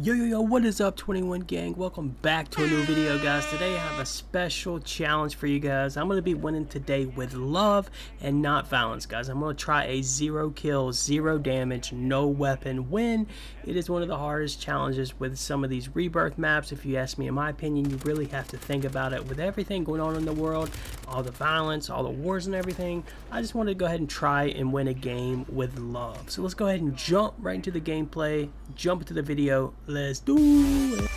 Yo, what is up, 21 gang? Welcome back to a new video, guys. Today I have a special challenge for you guys. I'm going to be winning today with love and not violence, guys. I'm going to try a 0 kill, 0 damage, no weapon win. It is one of the hardest challenges with some of these rebirth maps. If you ask me, in my opinion, you really have to think about it. With everything going on in the world, all the violence, all the wars and everything, I just wanted to go ahead and try and win a game with love. So let's go ahead and jump right into the gameplay, jump into the video. Let's do it.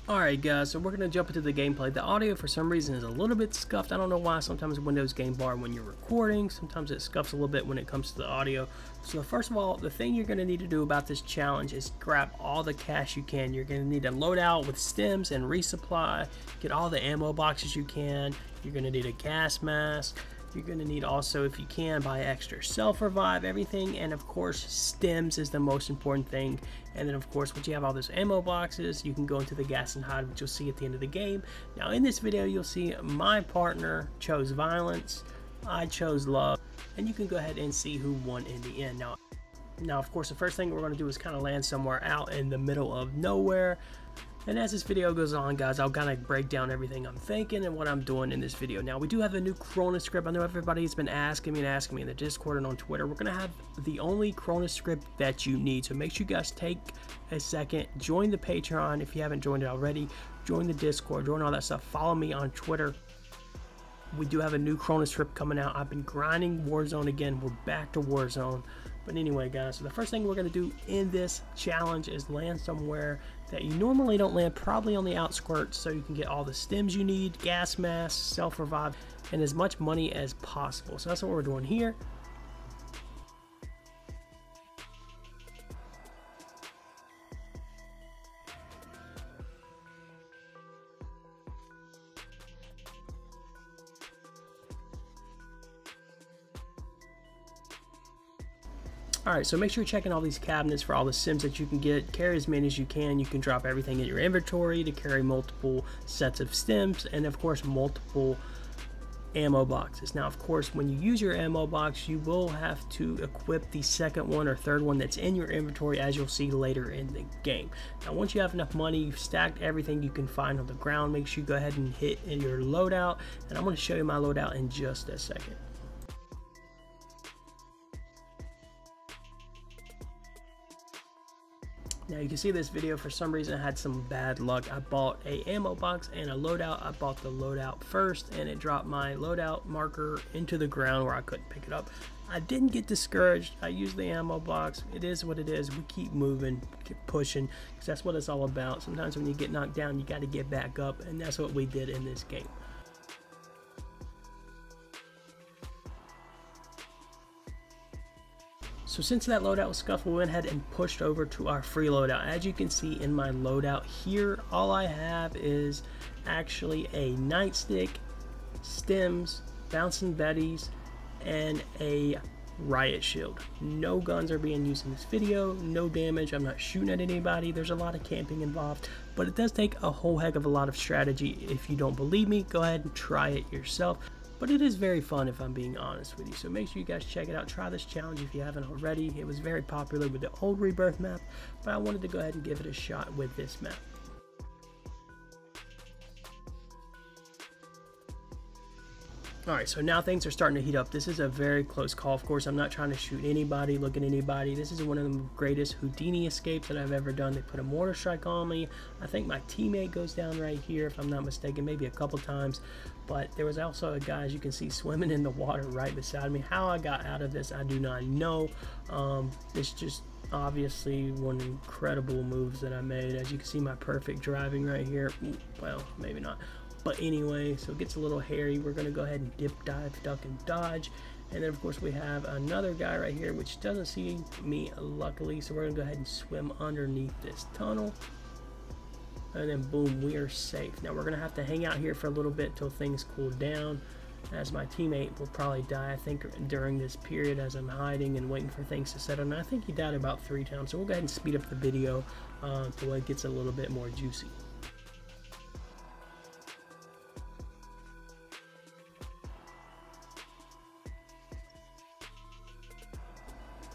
Alright guys, so we're going to jump into the gameplay. The audio for some reason is a little bit scuffed. I don't know why. Sometimes Windows Game Bar when you're recording, sometimes it scuffs a little bit when it comes to the audio. So first of all, the thing you're going to need to do about this challenge is grab all the cash you can. You're going to need a loadout with stems and resupply. Get all the ammo boxes you can. You're going to need a gas mask. You're going to need also, if you can, buy extra self-revive, everything, and of course stems is the most important thing. And then of course, once you have all those ammo boxes, you can go into the gas and hide, which you'll see at the end of the game. Now in this video, you'll see my partner chose violence, I chose love, and you can go ahead and see who won in the end. Now of course, the first thing we're going to do is kind of land somewhere out in the middle of nowhere. And as this video goes on, guys, I'll kind of break down everything I'm thinking and what I'm doing in this video. Now, we do have a new Cronus script. I know everybody's been asking me in the Discord and on Twitter. We're going to have the only Cronus script that you need. So make sure you guys take a second, join the Patreon if you haven't joined it already. Join the Discord, join all that stuff. Follow me on Twitter. We do have a new Cronus script coming out. I've been grinding Warzone again. We're back to Warzone. But anyway, guys, so the first thing we're going to do in this challenge is land somewhere that you normally don't land, probably on the outskirts, so you can get all the stems you need, gas masks, self-revive, and as much money as possible. So that's what we're doing here. Alright, so make sure you're checking all these cabinets for all the sims that you can get. Carry as many as you can. You can drop everything in your inventory to carry multiple sets of stems and of course multiple ammo boxes. Now of course, when you use your ammo box, you will have to equip the second one or third one that's in your inventory, as you'll see later in the game. Now once you have enough money, you've stacked everything you can find on the ground, make sure you go ahead and hit in your loadout, and I'm going to show you my loadout in just a second. Now you can see this video, for some reason I had some bad luck. I bought a ammo box and a loadout. I bought the loadout first and it dropped my loadout marker into the ground where I couldn't pick it up. I didn't get discouraged. I used the ammo box. It is what it is. We keep moving, keep pushing, because that's what it's all about. Sometimes when you get knocked down, you got to get back up, and that's what we did in this game. So since that loadout was scuffed, we went ahead and pushed over to our free loadout. As you can see in my loadout here, all I have is actually a nightstick, stems, bouncing betties, and a riot shield. No guns are being used in this video, no damage, I'm not shooting at anybody. There's a lot of camping involved, but it does take a whole heck of a lot of strategy. If you don't believe me, go ahead and try it yourself. But it is very fun, if I'm being honest with you. So make sure you guys check it out. Try this challenge if you haven't already. It was very popular with the old rebirth map, but I wanted to go ahead and give it a shot with this map. Alright, so now things are starting to heat up. This is a very close call. Of course, I'm not trying to shoot anybody, look at anybody. This is one of the greatest Houdini escapes that I've ever done. They put a mortar strike on me. I think my teammate goes down right here, if I'm not mistaken, maybe a couple times. But there was also a guy, as you can see, swimming in the water right beside me. How I got out of this, I do not know. It's just obviously one of the incredible moves that I made. As you can see, my perfect driving right here. Well, maybe not. But anyway, so it gets a little hairy. We're going to go ahead and dip, dive, duck, and dodge. And then, of course, we have another guy right here, which doesn't see me, luckily. So we're going to go ahead and swim underneath this tunnel. And then, boom, we are safe. Now, we're going to have to hang out here for a little bit till things cool down, as my teammate will probably die, I think, during this period as I'm hiding and waiting for things to settle. And I think he died about 3 times. So we'll go ahead and speed up the video till it gets a little bit more juicy.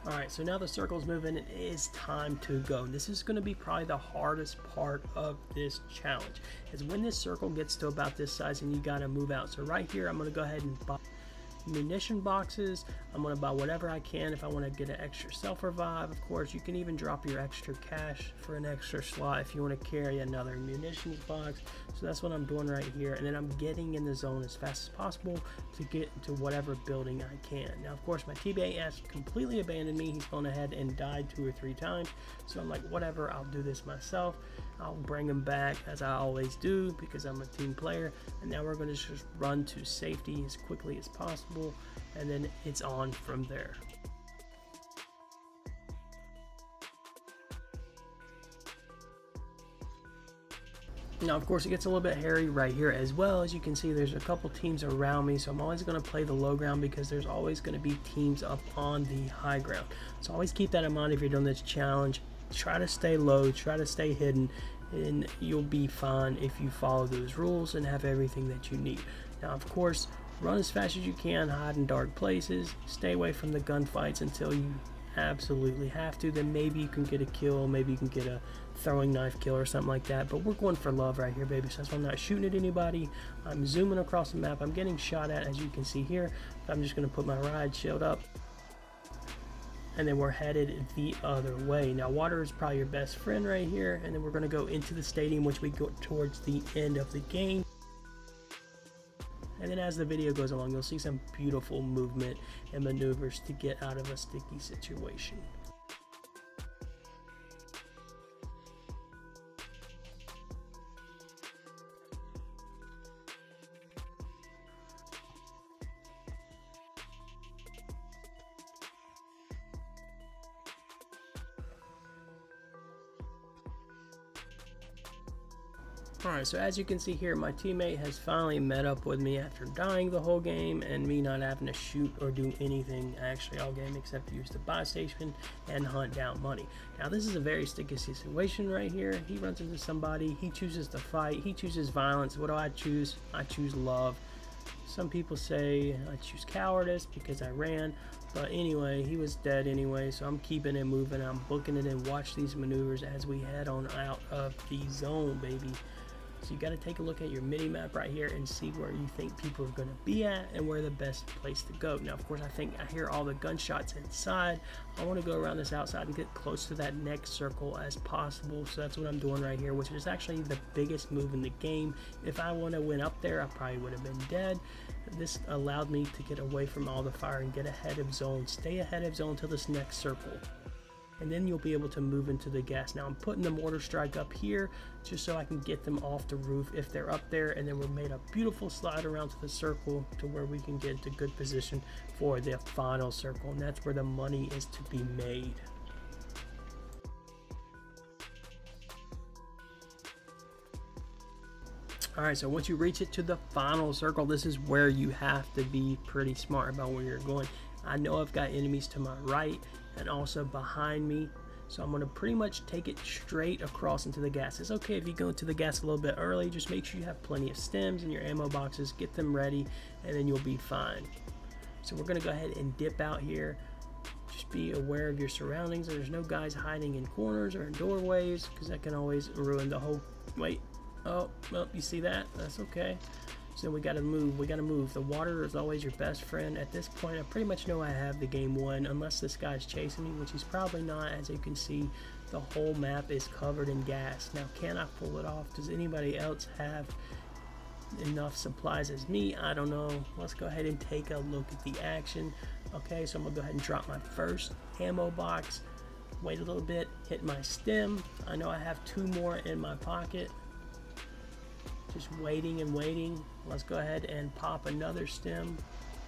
Alright, so now the circle's moving, it is time to go. This is going to be probably the hardest part of this challenge, is when this circle gets to about this size and you got to move out. So right here, I'm going to go ahead and buy munition boxes. I'm going to buy whatever I can if I want to get an extra self-revive. Of course, you can even drop your extra cash for an extra slot if you want to carry another munitions box. So that's what I'm doing right here, and then I'm getting in the zone as fast as possible to get to whatever building I can. Now, of course, my teammate has completely abandoned me. He's gone ahead and died 2 or 3 times. So I'm like, whatever, I'll do this myself. I'll bring him back as I always do because I'm a team player. And now we're going to just run to safety as quickly as possible, and then it's on from there. Now, of course, it gets a little bit hairy right here as well. As you can see, there's a couple teams around me, so I'm always going to play the low ground because there's always going to be teams up on the high ground. So always keep that in mind if you're doing this challenge. Try to stay low, try to stay hidden, and you'll be fine if you follow those rules and have everything that you need. Now, of course, run as fast as you can, hide in dark places, stay away from the gunfights until you absolutely have to. Then maybe you can get a kill, maybe you can get a throwing knife kill or something like that, but we're going for love right here, baby. So that's why I'm not shooting at anybody. I'm zooming across the map. I'm getting shot at, as you can see here. I'm just going to put my ride shield up, and then we're headed the other way. Now, water is probably your best friend right here, and then we're going to go into the stadium, which we go towards the end of the game. And then as the video goes along, you'll see some beautiful movement and maneuvers to get out of a sticky situation. Alright, so as you can see here, my teammate has finally met up with me after dying the whole game and me not having to shoot or do anything actually all game except use the buy station and hunt down money. Now, this is a very sticky situation right here. He runs into somebody, he chooses to fight, he chooses violence. What do I choose? I choose love. Some people say I choose cowardice because I ran, but anyway, he was dead anyway, so I'm keeping it moving. I'm booking it and watch these maneuvers as we head on out of the zone, baby. So you got to take a look at your mini map right here and see where you think people are going to be at and where the best place to go. Now, of course, I hear all the gunshots inside. I want to go around this outside and get close to that next circle as possible. So that's what I'm doing right here, which is actually the biggest move in the game. If I would have went up there, I probably would have been dead. This allowed me to get away from all the fire and get ahead of zone. Stay ahead of zone till this next circle, and then you'll be able to move into the gas. Now, I'm putting the mortar strike up here just so I can get them off the roof if they're up there, and then we'll make a beautiful slide around to the circle to where we can get into good position for the final circle, and that's where the money is to be made. Alright, so once you reach it to the final circle, this is where you have to be pretty smart about where you're going. I know I've got enemies to my right and also behind me, so I'm going to pretty much take it straight across into the gas. It's okay if you go into the gas a little bit early. Just make sure you have plenty of stems in your ammo boxes, get them ready, and then you'll be fine. So we're going to go ahead and dip out here. Just be aware of your surroundings. There's no guys hiding in corners or in doorways, because that can always ruin the whole... Wait. Oh, well, you see that? That's okay. So we gotta move. We gotta move. The water is always your best friend. At this point, I pretty much know I have the game won, unless this guy's chasing me, which he's probably not. As you can see, the whole map is covered in gas. Now, can I pull it off? Does anybody else have enough supplies as me? I don't know. Let's go ahead and take a look at the action. Okay, so I'm gonna go ahead and drop my first ammo box. Wait a little bit. Hit my stem. I know I have 2 more in my pocket. Just waiting and waiting. Let's go ahead and pop another stem.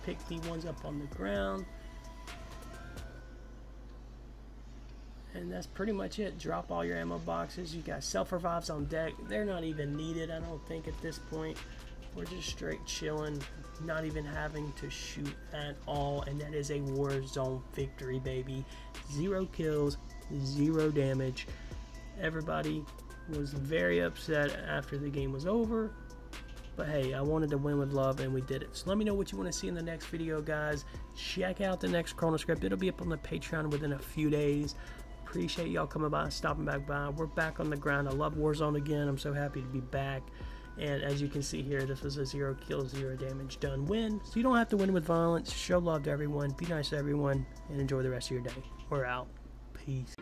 Pick the ones up on the ground. And that's pretty much it. Drop all your ammo boxes. You got self-revives on deck. They're not even needed, I don't think, at this point. We're just straight chilling, not even having to shoot at all. And that is a Warzone victory, baby. 0 kills, 0 damage. Everybody was very upset after the game was over, But hey, I wanted to win with love, and we did it. So let me know what you want to see in the next video, guys. Check out the next Cronus script. It'll be up on the Patreon within a few days. Appreciate y'all coming by, stopping back by. We're back on the grind. I love Warzone again. I'm so happy to be back. And as you can see here, this was a 0 kills, 0 damage done win. So you don't have to win with violence. Show love to everyone. Be nice to everyone. And enjoy the rest of your day. We're out. Peace.